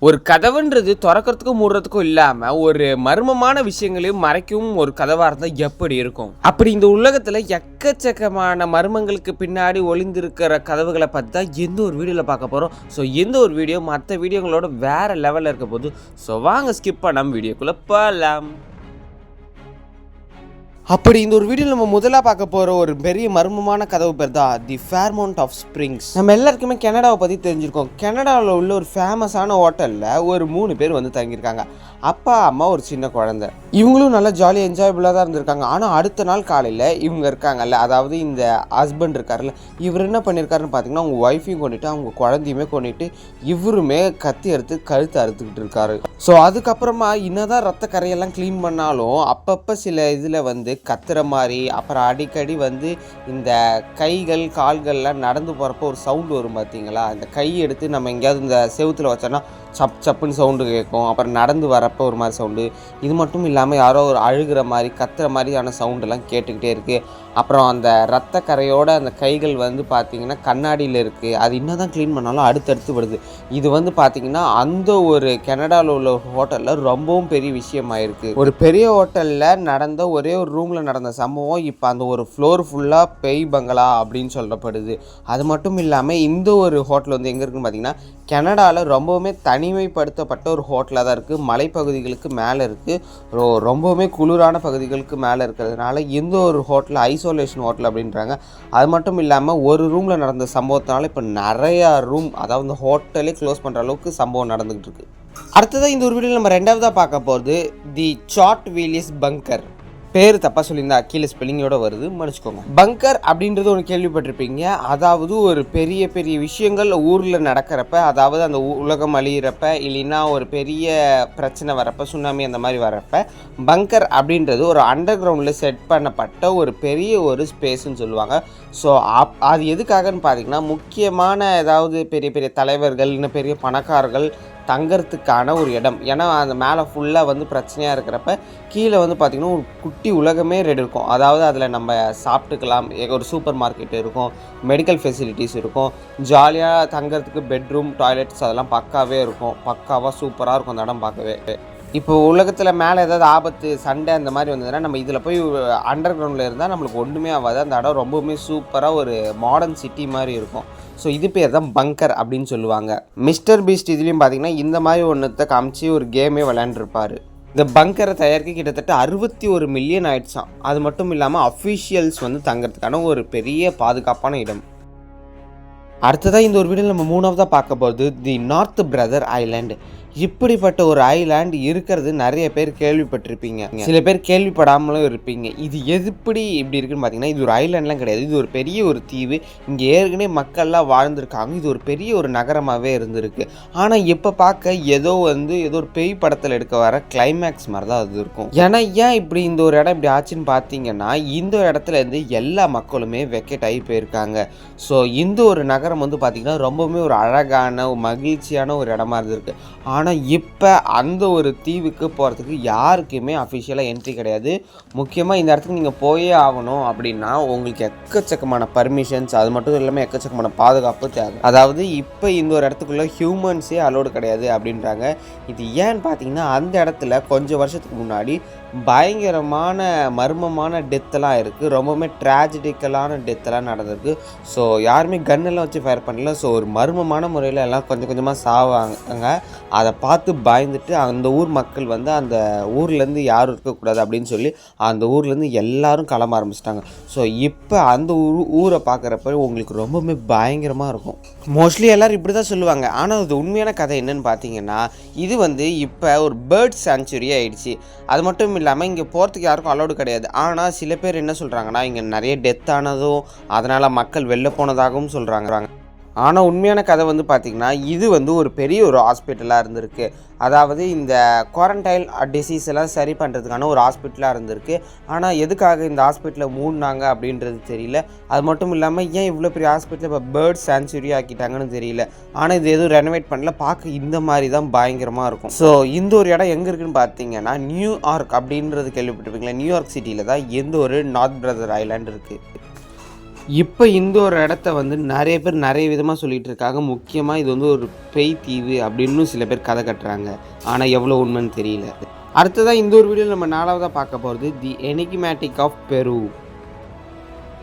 ஒரு கதவுன்றது திறக்கிறதுக்கும் மூடுறதுக்கும் இல்லாமல் ஒரு மர்மமான விஷயங்களையும் மறைக்கவும் ஒரு கதவாக இருந்தால் எப்படி இருக்கும்? அப்படி இந்த உலகத்தில் எக்கச்சக்கமான மர்மங்களுக்கு பின்னாடி ஒளிந்திருக்கிற கதவுகளை பற்றி தான் எந்த ஒரு வீடியோவில் பார்க்க போகிறோம். ஸோ எந்த ஒரு வீடியோ மற்ற வீடியோங்களோட வேறு லெவலில் இருக்க போது. ஸோ வாங்க ஸ்கிப் பண்ணாமல் வீடியோக்குள்ளே போகலாம். அப்படி இந்த ஒரு வீடியோவில் நம்ம முதலாக பார்க்க போகிற ஒரு பெரிய மர்மமான கதவு பேர் தான் தி ஃபேர்மவுண்ட் ஆஃப் ஸ்ப்ரிங்ஸ். நம்ம எல்லாருக்குமே கனடாவை பற்றி தெரிஞ்சிருக்கோம். கனடாவில் உள்ள ஒரு ஃபேமஸான ஹோட்டலில் ஒரு 3 பேர் வந்து தங்கியிருக்காங்க. அப்பா அம்மா ஒரு சின்ன குழந்தை. இவங்களும் நல்லா ஜாலியாக என்ஜாயபுளாக தான் இருந்திருக்காங்க. ஆனால் அடுத்த நாள் காலையில் இவங்க இருக்காங்கல்ல, அதாவது இந்த ஹஸ்பண்ட் இருக்கார்ல, இவர் என்ன பண்ணியிருக்காருன்னு பார்த்தீங்கன்னா அவங்க ஒய்ஃபையும் கொண்டுட்டு அவங்க குழந்தையுமே கொண்டுட்டு இவருமே கத்தி எடுத்து கழுத்து அறுத்துக்கிட்டு இருக்காரு. ஸோ அதுக்கப்புறமா என்னதான் ரத்த கரையெல்லாம் க்ளீன் பண்ணாலும் அப்பப்போ சில இதில் வந்து கத்துற மாதிரி, அப்புறம் அடிக்கடி வந்து இந்த கைகள் கால்கள்லாம் நடந்து போகிறப்போ ஒரு சவுண்டு வரும் பார்த்தீங்களா, அந்த கை எடுத்து நம்ம எங்கேயாவது இந்த செவுத்தில் வச்சோன்னா சப் சப்புன்னு சவுண்டு கேட்கும். அப்புறம் நடந்து வரப்போ ஒரு மாதிரி சவுண்டு. இது மட்டும் இல்லாமல் யாரோ ஒரு அழுகிற மாதிரி கத்துற மாதிரியான சவுண்டெல்லாம் கேட்டுக்கிட்டே இருக்குது. அப்புறம் அந்த ரத்த கரையோட அந்த கைகள் வந்து பார்த்திங்கன்னா கண்ணாடியில் இருக்குது. அது இன்னும் தான் க்ளீன் பண்ணாலும் அடுத்தடுத்து வருது. இது வந்து பார்த்திங்கன்னா அந்த ஒரு கனடாவில் உள்ள ஹோட்டலில் ரொம்பவும் பெரிய விஷயமாயிருக்கு. ஒரு பெரிய ஹோட்டலில் நடந்த ஒரே ஒரு ரூமில் நடந்த சம்பவம் இப்போ அந்த ஒரு ஃப்ளோர் ஃபுல்லாக பேய் பங்களா அப்படின்னு சொல்லப்படுது. அது மட்டும் இல்லாமல் இந்த ஒரு ஹோட்டல் வந்து எங்கே இருக்குன்னு பார்த்திங்கன்னா கனடாவில் ரொம்பவுமே தனிமைப்படுத்தப்பட்ட ஒரு ஹோட்டலாக தான் இருக்குது. மலைப்பகுதிகளுக்கு மேலே இருக்குது. ரொம்பவுமே குளிரான பகுதிகளுக்கு மேலே இருக்கிறதுனால இந்த ஒரு ஹோட்டல் ஐசோலேஷன் ஹோட்டல் அப்படின்றாங்க. அது மட்டும் இல்லாமல் ஒரு ரூமில் நடந்த சம்பவத்தினால இப்போ நிறையா ரூம், அதாவது இந்த ஹோட்டலே க்ளோஸ் பண்ணுற அளவுக்கு சம்பவம் நடந்துகிட்டு இருக்கு. அடுத்ததாக இந்த ஒரு வீடியோவில் நம்ம ரெண்டாவதாக பார்க்க போகிறது தி சாட் வீலிஸ் பங்கர். பேர் தப்பாக சொல்லியிருந்தா கீழே ஸ்பெல்லிங்கோட வருது, மன்னிச்சுக்கோங்க. பங்கர் அப்படின்றது ஒன்று கேள்விப்பட்டிருப்பீங்க. அதாவது ஒரு பெரிய பெரிய விஷயங்கள் ஊரில் நடக்கிறப்ப, அதாவது அந்த உலகம் அழியிறப்ப, இல்லைன்னா ஒரு பெரிய பிரச்சனை வரப்போ, சுனாமி அந்த மாதிரி வரப்ப, பங்கர் அப்படின்றது ஒரு அண்டர் கிரவுண்டில் செட் பண்ணப்பட்ட ஒரு பெரிய ஒரு ஸ்பேஸ்ன்னு சொல்லுவாங்க. ஸோ அது எதுக்காகன்னு பார்த்தீங்கன்னா முக்கியமான ஏதாவது பெரிய பெரிய தலைவர்கள், இன்னும் பெரிய பணக்காரர்கள் தங்கிறதுக்கான ஒரு இடம். ஏன்னா அந்த மேலே ஃபுல்லாக வந்து பிரச்சனையாக இருக்கிறப்ப கீழே வந்து பார்த்திங்கன்னா ஒரு குட்டி உலகமே ரெடி இருக்கும். அதாவது அதில் நம்ம சாப்பிட்டுக்கலாம், ஒரு சூப்பர் மார்க்கெட் இருக்கும், மெடிக்கல் ஃபெசிலிட்டிஸ் இருக்கும், ஜாலியாக தங்கிறதுக்கு பெட்ரூம், டாய்லெட்ஸ் அதெல்லாம் பக்காவே இருக்கும். பக்காவாக சூப்பராக இருக்கும் அந்த இடம் பார்க்கவே. இப்போ உலகத்தில் மேலே ஏதாவது ஆபத்து, சண்டை அந்த மாதிரி வந்ததுன்னா நம்ம இதில் போய் அண்டர் கிரவுண்டில் இருந்தால் நம்மளுக்கு ஒன்றுமே ஆகாது. அந்த இடம் ரொம்பவுமே சூப்பராக ஒரு மாடர்ன் சிட்டி மாதிரி இருக்கும். ஸோ இது பேர் தான் பங்கர் அப்படின்னு சொல்லுவாங்க. மிஸ்டர் பீஸ்ட் இதுலேயும் பார்த்தீங்கன்னா இந்த மாதிரி ஒன்றத்தை காமிச்சு ஒரு கேமே விளையாண்டுருப்பார். இந்த பங்கரை தயாரிக்க கிட்டத்தட்ட 61 மில்லியன் ஆயிடுச்சான். அது மட்டும் இல்லாமல் அஃபிஷியல்ஸ் வந்து தங்கிறதுக்கான ஒரு பெரிய பாதுகாப்பான இடம். அடுத்ததாக இந்த ஒரு வீடியோவில் நம்ம மூணாவதாக பார்க்க போகிறது தி நார்த் பிரதர் ஐலாண்டு. இப்படிப்பட்ட ஒரு ஐலாண்ட் இருக்கிறது நிறைய பேர் கேள்விப்பட்டிருப்பீங்க, சில பேர் கேள்விப்படாமலும் இருப்பீங்க. இது எப்படி இப்படி இருக்குன்னு பார்த்தீங்கன்னா இது ஒரு ஐலாண்ட்லாம் கிடையாது. இது ஒரு பெரிய ஒரு தீவு. இங்கே ஏற்கனவே மக்கள்லாம் வாழ்ந்துருக்காங்க. இது ஒரு பெரிய ஒரு நகரமாகவே இருந்திருக்கு. ஆனால் இப்போ பார்க்க ஏதோ ஒரு பேய் படத்தில் எடுக்க வர கிளைமேக்ஸ் மாதிரி தான் அது இருக்கும். ஏன்னா ஏன் இப்படி இந்த ஒரு இடம் இப்படி ஆச்சுன்னு பார்த்தீங்கன்னா இந்த ஒரு இடத்துல இருந்து எல்லா மக்களுமே வெக்கெட் ஆகி போயிருக்காங்க. ஸோ இந்த ஒரு நகரம் வந்து பார்த்திங்கன்னா ரொம்பவுமே ஒரு அழகான மகிழ்ச்சியான ஒரு இடமா இருந்திருக்கு. ஆனால் இப்போ அந்த ஒரு தீவுக்கு போகிறதுக்கு யாருக்குமே அஃபிஷியலாக என்ட்ரி கிடையாது. முக்கியமாக இந்த இடத்துக்கு நீங்கள் போயே ஆகணும் அப்படின்னா உங்களுக்கு எக்கச்சக்கமான பர்மிஷன்ஸ், அது மட்டும் இல்லாமல் எக்கச்சக்கமான பாதுகாப்பு தேவை. அதாவது இப்போ இந்த ஒரு இடத்துக்குள்ளே ஹியூமன்ஸே அலோடு கிடையாது அப்படின்றாங்க. இது ஏன்னு பார்த்தீங்கன்னா அந்த இடத்துல கொஞ்சம் வருஷத்துக்கு முன்னாடி பயங்கரமான மர்மமான டெத்தெல்லாம் இருக்குது. ரொம்பவுமே ட்ராஜடிக்கலான டெத்தெல்லாம் நடந்திருக்கு. ஸோ யாருமே கன்னெல்லாம் வச்சு ஃபயர் பண்ணல. ஸோ ஒரு மர்மமான முறையில் எல்லாம் கொஞ்சம் கொஞ்சமாக சாவாங்க. அதை பார்த்து பயந்துட்டு அந்த ஊர் மக்கள் வந்து அந்த ஊர்லேருந்து யாரும் இருக்கக்கூடாது அப்படின்னு சொல்லி அந்த ஊர்லேருந்து எல்லாரும் கிளம்ப ஆரம்பிச்சிட்டாங்க. ஸோ இப்போ அந்த ஊரை பார்க்குறப்ப உங்களுக்கு ரொம்பவுமே பயங்கரமாக இருக்கும். மோஸ்ட்லி எல்லோரும் இப்படி தான் சொல்லுவாங்க. ஆனால் அது உண்மையான கதை என்னன்னு பார்த்தீங்கன்னா இது வந்து இப்போ ஒரு பேர்ட் சாங்சுரி ஆகிடுச்சு. அது மட்டும் இல்லாமல் இங்கே போகிறதுக்கு யாருக்கும் அலோடு கிடையாது. ஆனால் சில பேர் என்ன சொல்கிறாங்கன்னா இங்கே நிறைய டெத் ஆனதும் அதனால் மக்கள் வெளில போனதாகவும் சொல்கிறாங்க. ஆனால் உண்மையான கதை வந்து பார்த்திங்கன்னா இது வந்து ஒரு பெரிய ஒரு ஹாஸ்பிட்டலாக இருந்திருக்கு. அதாவது இந்த குவாரண்டைன் டிசீஸ் எல்லாம் சரி பண்ணுறதுக்கான ஒரு ஹாஸ்பிட்டலாக இருந்திருக்கு. ஆனால் எதுக்காக இந்த ஹாஸ்பிட்டலை மூடினாங்க அப்படின்றது தெரியல. அது மட்டும் இல்லாமல் ஏன் இவ்வளோ பெரிய ஹாஸ்பிட்டலை இப்போ பேர்ட் சாங்சுரி ஆக்கிட்டாங்கன்னு தெரியல. ஆனால் இது எதுவும் ரெனோவேட் பண்ணல. பார்க்க இந்த மாதிரி தான் பயங்கரமாக இருக்கும். ஸோ இந்த ஒரு இடம் எங்கே இருக்குதுன்னு பார்த்தீங்கன்னா நியூயார்க் அப்படின்றது கேள்விப்பட்டிருப்பீங்களா? நியூயார்க் சிட்டியில் தான் எந்த ஒரு நார்த் பிரதர் ஐலாண்ட் இருக்குது. இப்போ இந்த ஒரு இடத்த வந்து நிறைய பேர் நிறைய விதமாக சொல்லிகிட்டு இருக்காங்க. முக்கியமாக இது வந்து ஒரு பேய் தீவு அப்படின்னு சில பேர் கதை கட்டுறாங்க. ஆனால் எவ்வளோ உண்மைன்னு தெரியல. அடுத்ததாக இந்த ஒரு வீடியோவில் நம்ம 4வதாக பார்க்க போகிறது தி எனிகிமேட்டிக் ஆஃப் பெரு.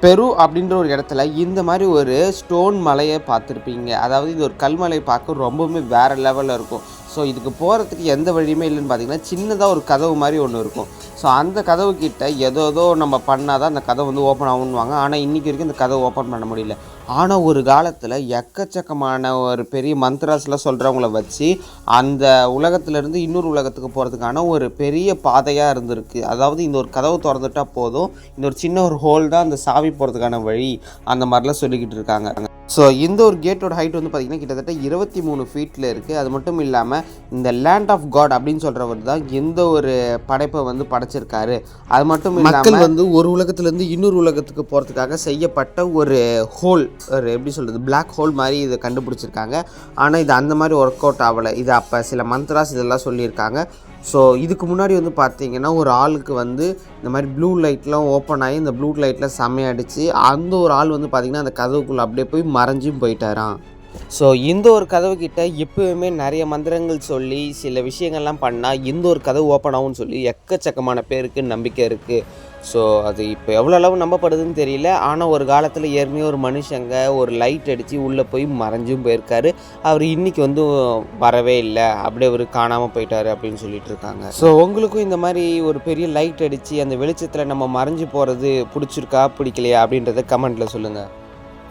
பெரு அப்படின்ற ஒரு இடத்துல இந்த மாதிரி ஒரு ஸ்டோன் மலையை பார்த்துருப்பீங்க. அதாவது இது ஒரு கல்மலை பார்க்க ரொம்பவுமே வேறு லெவலில் இருக்கும். ஸோ இதுக்கு போகிறதுக்கு எந்த வழியுமே இல்லைன்னு பார்த்தீங்கன்னா சின்னதாக ஒரு கதவு மாதிரி ஒன்று இருக்கும். ஸோ அந்த கதவு கிட்ட ஏதோ நம்ம பண்ணால் தான் அந்த கதவு வந்து ஓப்பன் ஆகுன்னுவாங்க. ஆனால் இன்றைக்கி வரைக்கும் இந்த கதவை ஓப்பன் பண்ண முடியல. ஆனால் ஒரு காலத்தில் எக்கச்சக்கமான ஒரு பெரிய மந்த்ராஸ்லாம் சொல்கிறவங்கள வச்சு அந்த உலகத்துலேருந்து இன்னொரு உலகத்துக்கு போகிறதுக்கான ஒரு பெரிய பாதையாக இருந்திருக்கு. அதாவது இந்த ஒரு கதவு திறந்துட்டால் போதும், இந்த ஒரு சின்ன ஒரு ஹோல் தான் அந்த சாவி போகிறதுக்கான வழி, அந்த மாதிரிலாம் சொல்லிக்கிட்டு இருக்காங்க. ஸோ இந்த ஒரு கேட்டோட ஹைட் வந்து பார்த்திங்கன்னா கிட்டத்தட்ட 23 ஃபீட்டில் இருக்குது. அது மட்டும் இல்லாமல் இந்த லேண்ட் ஆஃப் காட் அப்படின்னு சொல்கிறவர் தான் எந்த ஒரு படைப்பை வந்து படைச்சிருக்காரு. அது மட்டும் மக்கள் வந்து ஒரு உலகத்துலேருந்து இன்னொரு உலகத்துக்கு போகிறதுக்காக செய்யப்பட்ட ஒரு ஹோல், ஒரு எப்படி சொல்கிறது, பிளாக் ஹோல் மாதிரி இதை கண்டுபிடிச்சிருக்காங்க. ஆனால் இது அந்த மாதிரி ஒர்க் அவுட் ஆகலை. இது அப்போ சில மந்த்ராஸ் இதெல்லாம் சொல்லியிருக்காங்க. ஸோ இதுக்கு முன்னாடி வந்து பார்த்திங்கன்னா ஒரு ஆளுக்கு வந்து இந்த மாதிரி ப்ளூ லைட்லாம் ஓப்பன் ஆகி இந்த ப்ளூ லைட்டில் செம்மையடிச்சு அந்த ஒரு ஆள் வந்து பார்த்திங்கன்னா அந்த கதவுக்குள்ளே அப்படியே போய் மறைஞ்சும் போயிட்டாராம். ஸோ இந்த ஒரு கதவுக்கிட்ட எப்போவுமே நிறைய மந்திரங்கள் சொல்லி சில விஷயங்கள்லாம் பண்ணால் இந்த ஒரு கதவு ஓப்பன் ஆகும்னு சொல்லி எக்கச்சக்கமான பேருக்கு நம்பிக்கை இருக்குது. ஸோ அது இப்போ எவ்வளோ அளவு நம்பப்படுதுன்னு தெரியல. ஆனால் ஒரு காலத்தில் ஏற்கனவே ஒரு மனுஷங்க ஒரு லைட் அடித்து உள்ளே போய் மறைஞ்சும் போயிருக்காரு. அவர் இன்றைக்கி வந்து வரவே இல்லை, அப்படியே அவர் காணாமல் போயிட்டார் அப்படின்னு சொல்லிட்டு இருக்காங்க. ஸோ உங்களுக்கும் இந்த மாதிரி ஒரு பெரிய லைட் அடித்து அந்த வெளிச்சத்தில் நம்ம மறைஞ்சு போகிறது பிடிச்சிருக்கா பிடிக்கலையா அப்படின்றத கமெண்ட்டில் சொல்லுங்கள்.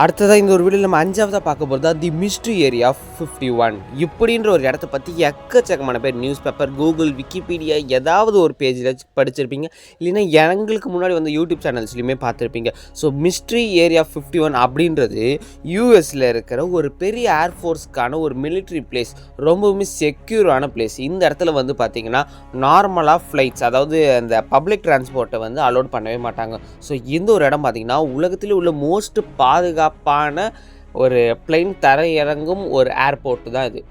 அடுத்ததாக இந்த ஒரு வீடியோவில் நம்ம 5வதாக பார்க்க போகிறது தி மிஸ்ட்ரி ஏரியா 51 இப்படின்ற ஒரு இடத்த பற்றி எக்கச்சக்கமான பேர் நியூஸ் பேப்பர், கூகுள், விக்கிபீடியா ஏதாவது ஒரு பேஜில் படிச்சிருப்பீங்க. இல்லைன்னா எங்களுக்கு முன்னாடி வந்து யூடியூப் சேனல்ஸ்லையுமே பார்த்துருப்பீங்க. ஸோ மிஸ்ட்ரி ஏரியா 51 அப்படின்றது யூஎஸில் இருக்கிற ஒரு பெரிய ஏர்ஃபோர்ஸ்க்கான ஒரு மிலிட்ரி பிளேஸ், ரொம்பவுமே செக்யூரான பிளேஸ். இந்த இடத்துல வந்து பார்த்திங்கன்னா நார்மலாக ஃப்ளைட்ஸ், அதாவது அந்த பப்ளிக் டிரான்ஸ்போர்ட்டை வந்து அலோட் பண்ணவே மாட்டாங்க. ஸோ இந்த ஒரு இடம் பார்த்திங்கன்னா உலகத்தில் உள்ள மோஸ்ட் பாதுகாப்பான ஒரு பிளைன் தரையிறங்கும் ஒரு ஏர்போர்ட் தான் இது.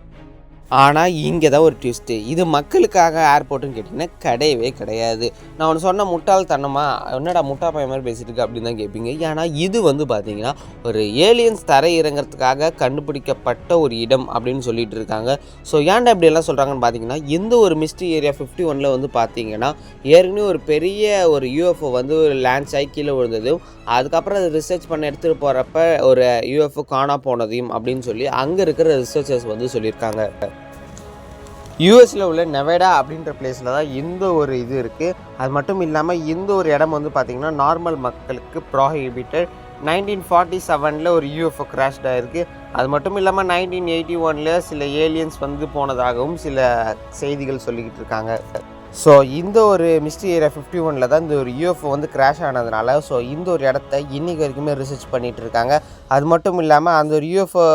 ஆனால் இங்கே தான் ஒரு ட்விஸ்ட்டு. இது மக்களுக்காக ஏர்போர்ட்டுன்னு கேட்டிங்கன்னா கிடையவே கிடையாது. நான் ஒன்று சொன்ன முட்டாள்தனமாக என்னடா முட்டா பையன் மாதிரி பேசிட்டு இருக்கு அப்படின்னு தான் கேட்பீங்க. ஏன்னா இது வந்து பார்த்திங்கன்னா ஒரு ஏலியன்ஸ் தரை இறங்கிறதுக்காக கண்டுபிடிக்கப்பட்ட ஒரு இடம் அப்படின்னு சொல்லிட்டு இருக்காங்க. ஸோ ஏன்டா இப்படியெல்லாம் சொல்கிறாங்கன்னு பார்த்தீங்கன்னா இந்த ஒரு மிஸ்ட்ரி ஏரியா 51 வந்து பார்த்திங்கன்னா ஏற்கனவே ஒரு பெரிய ஒரு யூஎஃப்ஓ வந்து ஒரு லேண்ட்ஸ் ஆகி கீழே விழுந்ததும் அதுக்கப்புறம் அது ரிசர்ச் பண்ண எடுத்துகிட்டு போகிறப்ப ஒரு யூஎஃப்ஓ காணா போனதையும் அப்படின்னு சொல்லி அங்கே இருக்கிற ரிசர்ச்சர்ஸ் வந்து சொல்லியிருக்காங்க. யூஎஸில் உள்ள நெவேடா அப்படின்ற பிளேஸில் தான் இந்த ஒரு இது இருக்குது. அது மட்டும் இல்லாமல் இந்த ஒரு இடம் வந்து பார்த்திங்கன்னா நார்மல் மக்களுக்கு ப்ராஹிபிட்டட். 1947 ஒரு யூஎஃப்ஓ கிராஷ்ட் ஆகிருக்கு. அது மட்டும் இல்லாமல் 1981 சில ஏலியன்ஸ் வந்து போனதாகவும் சில செய்திகள் சொல்லிக்கிட்டு இருக்காங்க. ஸோ இந்த ஒரு மிஸ்ட்ரி ஏரியா 51 தான் இந்த ஒரு யூஎஃப்ஓ வந்து கிராஷ் ஆனதுனால ஸோ இந்த ஒரு இடத்த இன்றைக்கி வரைக்குமே ரிசர்ச் பண்ணிகிட்டு இருக்காங்க. அது மட்டும் இல்லாமல் அந்த ஒரு யூஎஃப்ஓ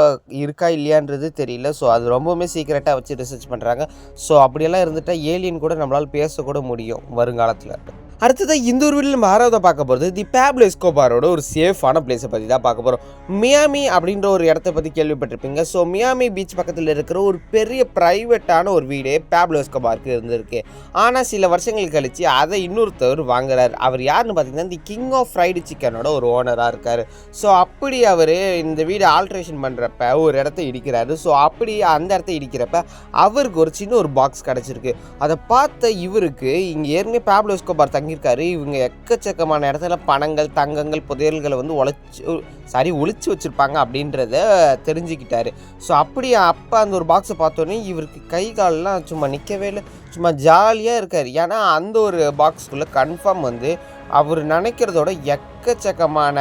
இருக்கா இல்லையான்றது தெரியல. ஸோ அது ரொம்பவுமே சீக்கிரட்டாக வச்சு ரிசர்ச் பண்ணுறாங்க. ஸோ அப்படியெல்லாம் இருந்துட்டால் ஏலியன் கூட நம்மளால் பேசக்கூட முடியும் வருங்காலத்தில். அடுத்ததாக இந்த ஒரு வீடியோவில் நம்ம 6வதாக பார்க்க போகிறது தி பேப்லோ எஸ்கோபாரோட ஒரு சேஃபான பிளேஸை பற்றி தான் பார்க்க போகிறோம். மியாமி அப்படின்ற ஒரு இடத்த பற்றி கேள்விப்பட்டிருப்பீங்க. ஸோ மியாமி பீச் பக்கத்தில் இருக்கிற ஒரு பெரிய ப்ரைவேட்டான ஒரு வீடே பேப்லோ எஸ்கோபாருக்கு இருந்திருக்கு. ஆனால் சில வருஷங்கள் கழித்து அதை இன்னொருத்தவர் வாங்குறார். அவர் யாருன்னு பார்த்தீங்கன்னா தி கிங் ஆஃப் ஃப்ரைடு சிக்கனோட ஒரு ஓனராக இருக்கார். ஸோ அப்படி அவர் இந்த வீடு ஆல்ட்ரேஷன் பண்ணுறப்ப ஒரு இடத்த இடிக்கிறாரு. ஸோ அப்படி அந்த இடத்த இடிக்கிறப்ப அவருக்கு ஒரு சின்ன ஒரு பாக்ஸ் கிடச்சிருக்கு. அதை பார்த்த இவருக்கு இங்கே ஏற்கனவே பேப்லோ எஸ்கோபார் தங்கியிருக்காரு. இவங்க எக்கச்சக்கமான இடத்துல பணங்கள், தங்கங்கள், புதையல்களை வந்து ஒளிச்சு வச்சுருப்பாங்க அப்படின்றத தெரிஞ்சுக்கிட்டாரு. ஸோ அப்படி அப்போ அந்த ஒரு பாக்ஸை பார்த்தோன்னே இவருக்கு கை காலெலாம் சும்மா நிற்கவே இல்லை, சும்மா ஜாலியாக இருக்கார். ஏன்னா அந்த ஒரு பாக்ஸுக்குள்ளே கன்ஃபார்ம் வந்து அவர் நினைக்கிறதோட எக்கச்சக்கமான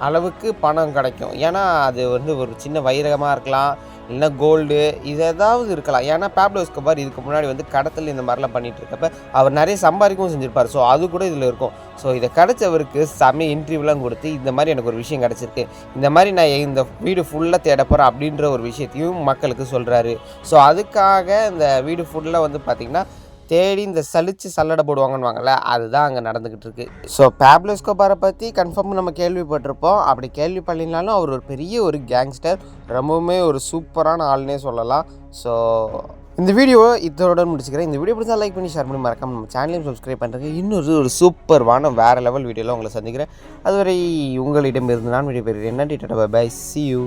அளவுக்கு பணம் கிடைக்கும். ஏன்னா அது வந்து ஒரு சின்ன வைரகமாக இருக்கலாம், இல்லைன்னா கோல்டு, இது ஏதாவது இருக்கலாம். ஏன்னா பேப்லோ எஸ்கோபார் இதுக்கு முன்னாடி வந்து கடத்தல் இந்த மாதிரிலாம் பண்ணிகிட்டு இருக்கப்ப அவர் நிறைய சம்பாதிக்கவும் செஞ்சுருப்பார். ஸோ அது கூட இதில் இருக்கும். ஸோ இதை கிடச்சவருக்கு செம்ம இன்டர்வியூலாம் கொடுத்து இந்த மாதிரி எனக்கு ஒரு விஷயம் கிடச்சிருக்கு, இந்த மாதிரி நான் இந்த வீடு ஃபுல்லாக தேட போகிறேன் அப்படின்ற ஒரு விஷயத்தையும் மக்களுக்கு சொல்கிறாரு. ஸோ அதுக்காக இந்த வீடு ஃபுல்லாக வந்து பார்த்திங்கன்னா தேடி இந்த சல்லடை போடுவாங்கன்னு அதுதான் அங்கே நடந்துக்கிட்டு இருக்கு. ஸோ பேப்லோ எஸ்கோபாரை பற்றி கன்ஃபார்ம் நம்ம கேள்விப்பட்டிருப்போம். அப்படி கேள்வி பண்ணினாலும் அவர் ஒரு பெரிய ஒரு கேங்ஸ்டர், ரொம்பவுமே ஒரு சூப்பரான ஆள்னே சொல்லலாம். ஸோ இந்த வீடியோ இதோட முடிச்சுக்கிறேன். இந்த வீடியோ பிடிச்சா லைக் பண்ணி ஷேர் பண்ணி மறக்காம நம்ம சேனலையும் சப்ஸ்கிரைப் பண்ணுறேன். இன்னொரு சூப்பர்வான வேறு லெவல் வீடியோவில் உங்களை சந்திக்கிறேன். அதுவரை உங்களிடமிருந்து நான் வீடியோ பெறுகிறேன். நன்றி, டாடா, பை, see you.